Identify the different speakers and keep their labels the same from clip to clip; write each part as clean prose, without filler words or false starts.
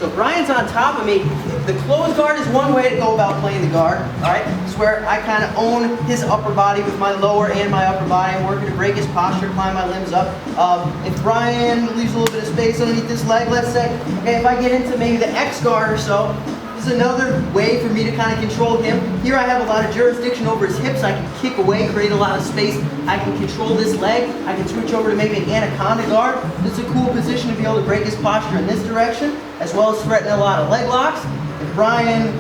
Speaker 1: So Brian's on top of me. The closed guard is one way to go about playing the guard, all right? It's where I kind of own his upper body with my lower and my upper body. I'm working to break his posture, climb my limbs up. If Brian leaves a little bit of space underneath this leg, let's say, okay, if I get into maybe the X guard or so, this is another way for me to kind of control him. Here I have a lot of jurisdiction over his hips. I can kick away, create a lot of space. I can control this leg. I can switch over to maybe an anaconda guard. This is a cool position to be able to break his posture in this direction, as well as threaten a lot of leg locks. If Brian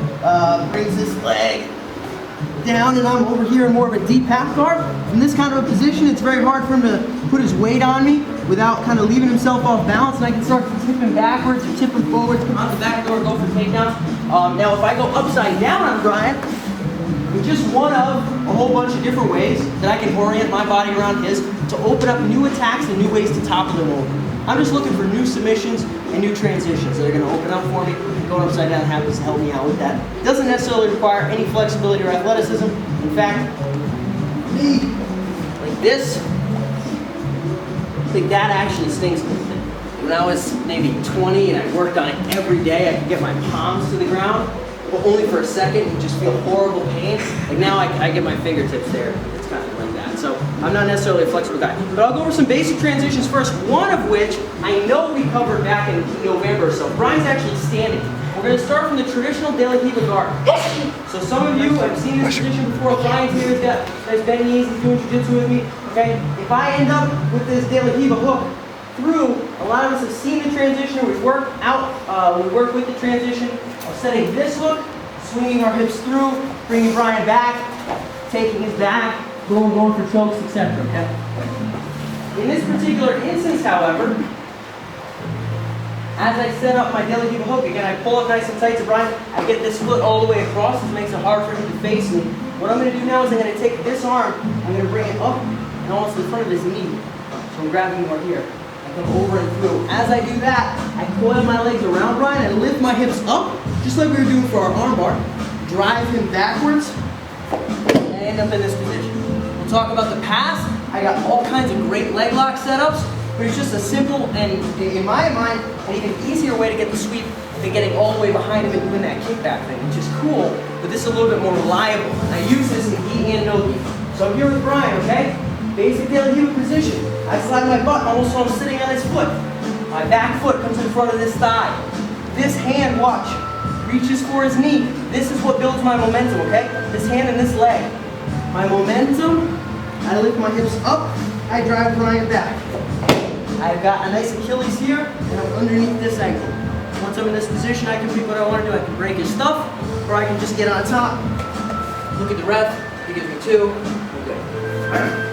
Speaker 1: brings this leg down and I'm over here in more of a deep half guard, in this kind of a position, it's very hard for him to put his weight on me without kind of leaving himself off balance, and I can start to tip him backwards or tip him forwards, come out the back door, go for takedowns. Now if I go upside down on Brian, with just one of a whole bunch of different ways that I can orient my body around his to open up new attacks and new ways to topple him over. I'm just looking for new submissions and new transitions that are going to open up for me. Going upside down happens to help me out with that. It doesn't necessarily require any flexibility or athleticism. In fact, me, like this, I think that actually stings a little bit. When I was maybe 20 and I worked on it every day, I could get my palms to the ground, but only for a second. You just feel horrible pain. Like now I get my fingertips there. It's kind of like that. So I'm not necessarily a flexible guy. But I'll go over some basic transitions first, one of which I know we covered back in November or so. Brian's actually standing. We're going to start from the traditional De La Riva guard. So some of you have seen this position before. Brian's here, he's bending knees, he's doing Jiu Jitsu with me. Okay? If I end up with this De La Riva hook through, a lot of us have seen the transition, we've worked out, we work with the transition of setting this hook, swinging our hips through, bringing Brian back, taking his back, going for chokes, etc. Okay? In this particular instance, however, as I set up my De La Riva hook, again, I pull up nice and tight to Brian, I get this foot all the way across, this makes it hard for him to face me. What I'm going to do now is I'm going to take this arm, I'm going to bring it up and almost to the front of his knee. So I'm grabbing more here. I come over and through. As I do that, I coil my legs around Brian and lift my hips up, just like we were doing for our arm bar. Drive him backwards, and end up in this position. We'll talk about the pass. I got all kinds of great leg lock setups, but it's just a simple and, in my mind, an even easier way to get the sweep than getting all the way behind him and doing that kickback thing, which is cool, but this is a little bit more reliable. I use this in gi and no gi. So I'm here with Brian, okay? Basic De La Riva position. I slide my butt almost while I'm sitting on his foot. My back foot comes in front of this thigh. This hand, watch, reaches for his knee. This is what builds my momentum, okay? This hand and this leg. My momentum, I lift my hips up, I drive Brian back. I've got a nice Achilles here, and I'm underneath this ankle. Once I'm in this position, I can pick what I want to do. I can break his stuff, or I can just get on top. Look at the ref, he gives me two, we're good.